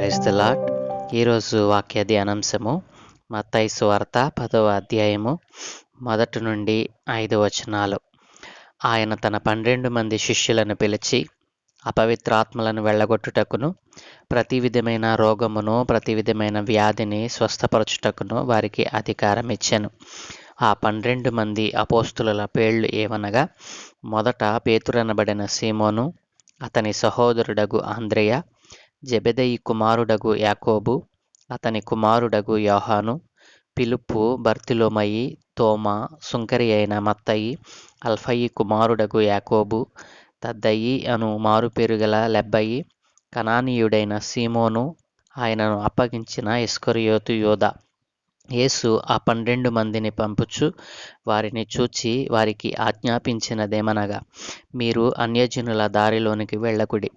Praise the lord. ఈరోజు వాక్య ధ్యానాంశము మత్తయి సువార్త 10వ అధ్యాయము 1 నుండి 5 వచనాలు. ఆయన తన 12 మంది శిష్యులను పిలిచి, అపవిత్రాత్మలను వెళ్ళగొట్టుటకును, ప్రతి విధమైన రోగమును, ప్రతి విధమైన వ్యాధిని స్వస్థపరచుటకును వారికి అధికారం ఇచ్చెను. ఆ 12 మంది అపోస్తులుల పేర్లు ఏవనగా, మొదట పేతురనబడిన సీమోను, అతని సహోదరుడగు అంద్రెయ, జెబెదయి కుమారుడగు యాకోబు, అతని కుమారుడగు యోహాను, పిలుపు, బర్తిలోమయి, తోమా, సుంకరి అయిన మత్తయి, అల్ఫయి కుమారుడగు యాకోబు, తద్దయి అను మారుపేరుగల లెబ్బయి, కనానీయుడైన సీమోను, ఆయనను అప్పగించిన ఇస్కరియోతు యూదా. యేసు ఆ 12 మందిని పంపుచు వారిని చూచి వారికి ఆజ్ఞాపించినదేమనగా, మీరు అన్యజనుల దారిలోనికి వెళ్ళకుడి,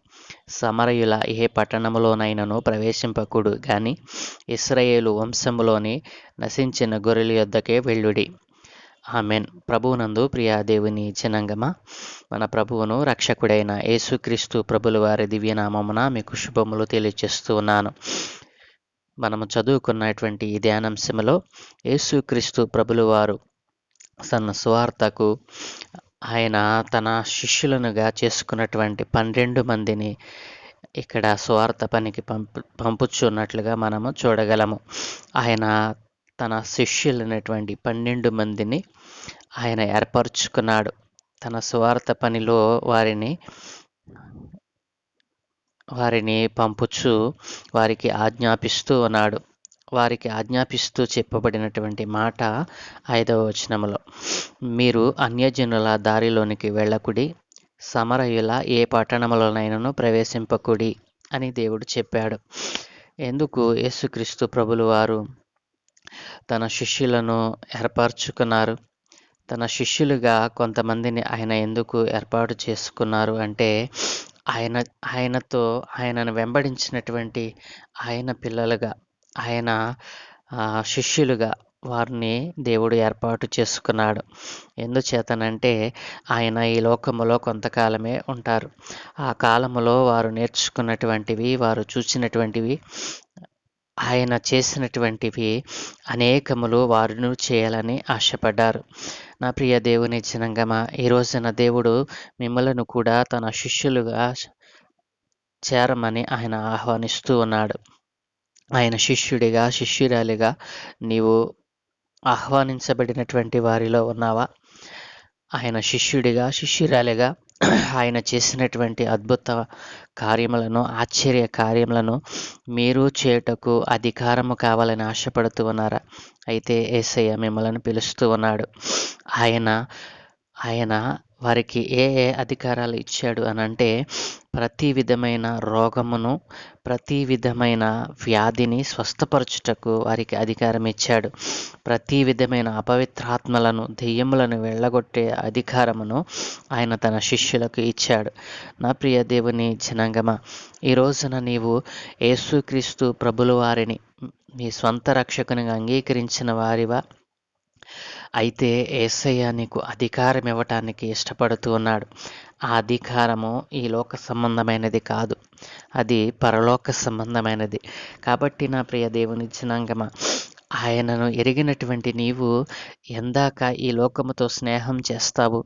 సమరయుల ఏ పట్టణములోనైనను ప్రవేశింపకుడు గాని ఇశ్రాయేలు వంశములోని నశించిన గొర్రెల యొద్దకే వెళ్ళుడి. ఆమెన్. ప్రభువునందు ప్రియ దేవుని జనాంగమా, మన ప్రభువును రక్షకుడైన యేసుక్రీస్తు ప్రభుల వారి దివ్యనామమున మీకు శుభములు తెలియజేస్తూ ఉన్నాను. మనము చదువుకున్నటువంటి ఈ ధ్యానాంశంలో యేసుక్రీస్తు ప్రభుల వారు తన సువార్తకు ఆయన తన శిష్యులనుగా చేసుకున్నటువంటి 12 మందిని ఇక్కడ సువార్త పనికి పంపుచున్నట్లుగా మనము చూడగలము. ఆయన తన శిష్యులైనటువంటి 12 మందిని ఆయన ఏర్పరచుకున్నాడు. తన సువార్త పనిలో వారిని పంపుచు వారికి ఆజ్ఞాపిస్తూ ఉన్నాడు. వారికి ఆజ్ఞాపిస్తూ చెప్పబడినటువంటి మాట 5వ వచనములో, మీరు అన్యజనుల దారిలోనికి వెళ్ళకుడి, సమరయుల ఏ పట్టణములోనైనను ప్రవేశింపకుడి అని దేవుడు చెప్పాడు. ఎందుకు యేసుక్రీస్తు ప్రభులు వారు తన శిష్యులను ఏర్పరచుకున్నారు? తన శిష్యులుగా కొంతమందిని ఆయన ఎందుకు ఏర్పాటు చేసుకున్నారు అంటే, ఆయనను వెంబడించినటువంటి ఆయన పిల్లలుగా, ఆయన శిష్యులుగా వారిని దేవుడు ఏర్పాటు చేసుకున్నాడు. ఎందుచేతనంటే ఆయన ఈ లోకములో కొంతకాలమే ఉంటారు. ఆ కాలములో వారు నేర్చుకున్నటువంటివి, వారు చూసినటువంటివి, ఆయన చేసినటువంటివి అనేకములు వారును చేయాలని ఆశపడ్డారు. నా ప్రియ దేవుని జనాంగమా, ఈ రోజున దేవుడు మిమ్మలను కూడా తన శిష్యులుగా చేరమని ఆయన ఆహ్వానిస్తూ ఉన్నాడు. ఆయన శిష్యుడిగా, శిష్యురాలిగా నీవు ఆహ్వానించబడినటువంటి వారిలో ఉన్నావా? ఆయన శిష్యుడిగా, శిష్యురాలిగా ఆయన చేసినటువంటి అద్భుత కార్యములను, ఆశ్చర్య కార్యములను మీరు చేయుటకు అధికారము కావాలని ఆశపడుతూ ఉన్నారా? అయితే యేసయ్య మిమ్మల్ని పిలుస్తూ ఉన్నాడు. ఆయన వారికి ఏ అధికారాలు ఇచ్చాడు అనంటే, ప్రతి విధమైన రోగమును, ప్రతి విధమైన వ్యాధిని స్వస్థపరచుటకు వారికి అధికారం ఇచ్చాడు. ప్రతి విధమైన అపవిత్రాత్మలను, దెయ్యములను వెళ్ళగొట్టే అధికారమును ఆయన తన శిష్యులకు ఇచ్చాడు. నా ప్రియ దేవుని జనాంగమా, ఈ రోజున నీవు యేసుక్రీస్తు ప్రభుల వారిని నీ స్వంత రక్షకునిగా అంగీకరించిన వారివా? అయితే యేసయ్య నీకు అధికారం ఇవ్వటానికి ఇష్టపడుతూ ఉన్నాడు. ఆ అధికారము ఈ లోక సంబంధమైనది కాదు, అది పరలోక సంబంధమైనది. కాబట్టి నా ప్రియ దేవుని జనాంగమా, ఆయనను ఎరిగినటువంటి నీవు ఎందాక ఈ లోకముతో స్నేహం చేస్తావు?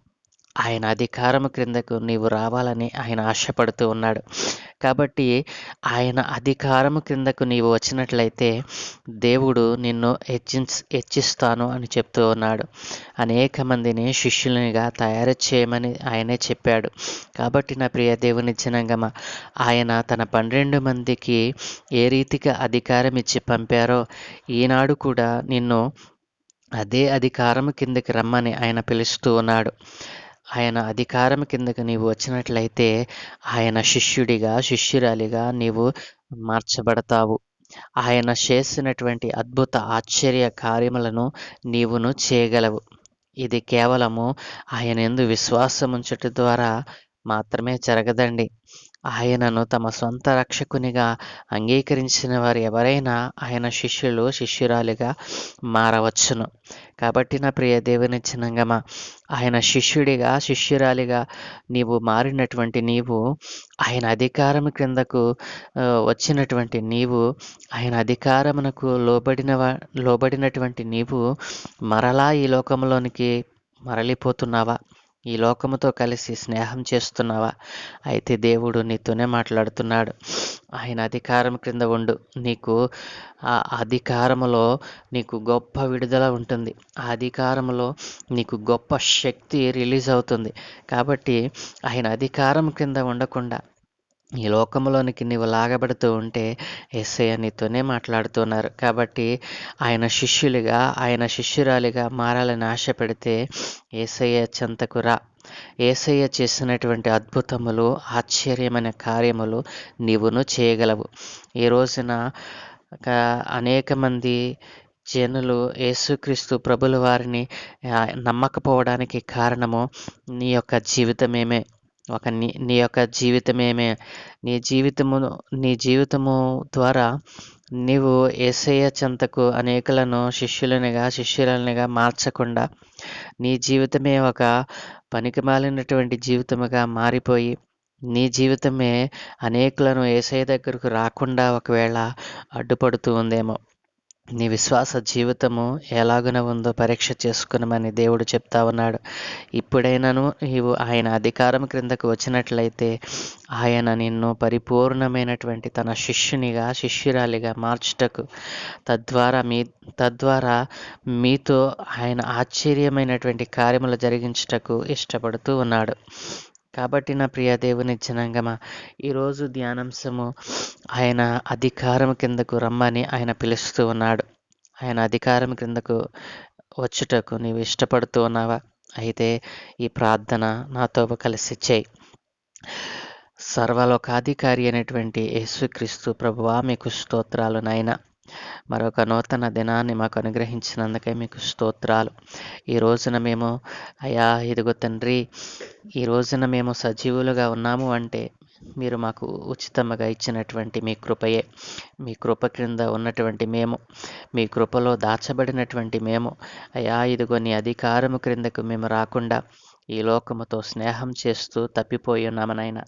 ఆయన అధికారము క్రిందకు నీవు రావాలని ఆయన ఆశపడుతూ ఉన్నాడు. కాబట్టి ఆయన అధికారము క్రిందకు నీవు వచ్చినట్లయితే దేవుడు నిన్ను హెచ్చిస్తాను అని చెప్తూ ఉన్నాడు. అనేక మందిని శిష్యునిగా తయారు చేయమని ఆయనే చెప్పాడు. కాబట్టి నా ప్రియ దేవుని జనాంగమా, ఆయన తన 12 మందికి ఏ రీతిగా అధికారం ఇచ్చి పంపారో, ఈనాడు కూడా నిన్ను అదే అధికారం కిందకి రమ్మని ఆయన పిలుస్తూ ఉన్నాడు. ఆయన అధికారం కిందకు నీవు వచ్చినట్లయితే ఆయన శిష్యుడిగా, శిష్యురాలిగా నీవు మార్చబడతావు. ఆయన చేసినటువంటి అద్భుత ఆశ్చర్య కార్యములను నీవును చేయగలవు. ఇది కేవలము ఆయన యందు విశ్వాసం ఉంచుట ద్వారా మాత్రమే జరగదండి. ఆయనను తమ సొంత రక్షకునిగా అంగీకరించిన వారు ఎవరైనా ఆయన శిష్యులు, శిష్యురాలిగా మారవచ్చును. కాబట్టి నా ప్రియ దేవుని జనాంగమా, ఆయన శిష్యుడిగా, శిష్యురాలిగా నీవు మారినటువంటి నీవు, ఆయన అధికారము క్రిందకు వచ్చినటువంటి నీవు, ఆయన అధికారమునకు లోబడినటువంటి నీవు మరలా ఈ లోకంలోనికి మరలిపోతున్నావా? ఈ లోకముతో కలిసి స్నేహం చేస్తున్నావా? అయితే దేవుడు నీతోనే మాట్లాడుతున్నాడు. ఆయన అధికారం క్రింద ఉండు. నీకు ఆ అధికారములో నీకు గొప్ప విడుదల ఉంటుంది. ఆ అధికారములో నీకు గొప్ప శక్తి రిలీజ్ అవుతుంది. కాబట్టి ఆయన అధికారం క్రింద ఉండకుండా ఈ లోకంలోనికి నీవు లాగబడుతూ ఉంటే యేసయ్య నీతోనే మాట్లాడుతున్నారు. కాబట్టి ఆయన శిష్యులుగా, ఆయన శిష్యురాలిగా మారాలని ఆశపడితే యేసయ్య చెంతకు రా. యేసయ్య చేసినటువంటి అద్భుతములు, ఆశ్చర్యమైన కార్యములు నీవును చేయగలవు. ఈ రోజున అనేక మంది జనులు యేసుక్రీస్తు ప్రభుల వారిని నమ్మకపోవడానికి కారణము నీ యొక్క జీవితమేమే. నీ యొక్క జీవితమేమే. నీ జీవితము ద్వారా నీవు యేసయ్య చెంతకు అనేకులను శిష్యులనిగా, శిష్యురాలినిగా మార్చకుండా నీ జీవితమే ఒక పనికిమాలినటువంటి జీవితముగా మారిపోయి, నీ జీవితమే అనేకులను యేసయ్య దగ్గరకు రాకుండా ఒకవేళ అడ్డుపడుతూ ఉందేమో. నీ విశ్వాస జీవితము ఎలాగున ఉందో పరీక్ష చేసుకునమని దేవుడు చెప్తా ఉన్నాడు. ఇప్పుడైనాను నీవు ఆయన అధికారం క్రిందకు వచ్చినట్లయితే ఆయన నిన్ను పరిపూర్ణమైనటువంటి తన శిష్యునిగా, శిష్యురాలిగా మార్చుటకు, తద్వారా మీతో ఆయన ఆశ్చర్యమైనటువంటి కార్యములు జరిగించుటకు ఇష్టపడుతూ ఉన్నాడు. కాబట్టి నా ప్రియ దేవుని జనాంగమా, ఈరోజు ధ్యానాంశము ఆయన అధికారం కిందకు రమ్మని ఆయన పిలుస్తూ ఉన్నాడు. ఆయన అధికారం క్రిందకు వచ్చుటకు నీవు ఇష్టపడుతూ ఉన్నావా? అయితే ఈ ప్రార్థన నాతో కలిసి చేయి. సర్వలోకాధికారి అయినటువంటి యేసుక్రీస్తు ప్రభువా, మీకు స్తోత్రాలు నాయనా. మరొక నూతన దినాన్ని మాకు అనుగ్రహించినందుకే మీకు స్తోత్రాలు. ఈ రోజున మేము అయా ఇదిగో తండ్రి, ఈ రోజున మేము సజీవులుగా ఉన్నాము అంటే మీరు మాకు ఉచితంగా ఇచ్చినటువంటి మీ కృపయే. మీ కృప క్రింద ఉన్నటువంటి మేము, మీ కృపలో దాచబడినటువంటి మేము, అయా ఇదిగో నీ అధికారము క్రిందకు మేము రాకుండా ఈ లోకముతో స్నేహం చేస్తూ తప్పిపోయి ఉన్నామనైనా.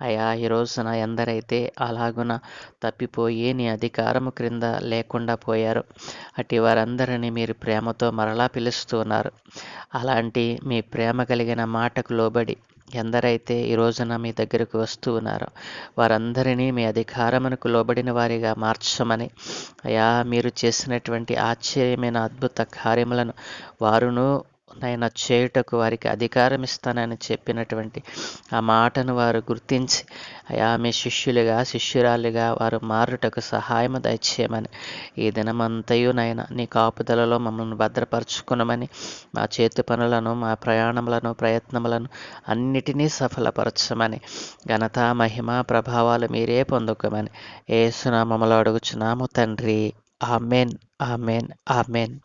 అయా ఈ రోజున ఎందరైతే అలాగున తప్పిపోయి నీ అధికారము క్రింద లేకుండా పోయారు, అటు వారందరినీ మీరు ప్రేమతో మరలా పిలుస్తూ ఉన్నారు. అలాంటి మీ ప్రేమ కలిగిన మాటకు లోబడి ఎందరైతే ఈ రోజున మీ దగ్గరకు వస్తూ ఉన్నారో వారందరినీ మీ అధికారమునకు లోబడిన వారిగా మార్చమని, అయా మీరు చేసినటువంటి ఆశ్చర్యమైన అద్భుత కార్యములను వారును నైనా చేయుటకు వారికి అధికారం ఇస్తానని చెప్పినటువంటి ఆ మాటను వారు గుర్తించి అయా మీ శిష్యులుగా, శిష్యురాలుగా వారు మారుటకు సహాయము దయచేయమని, ఈ దినమంతయు నైనా నీ కాపుదలలో మమ్మల్ని భద్రపరచుకునమని, మా చేతి పనులను, మా ప్రయాణములను, ప్రయత్నములను అన్నిటినీ సఫలపరచమని, ఘనత, మహిమ, ప్రభావాలు మీరే పొందుకోమని యేసు నామములో అడుగుచున్నాము తండ్రి. Amen, amen, amen.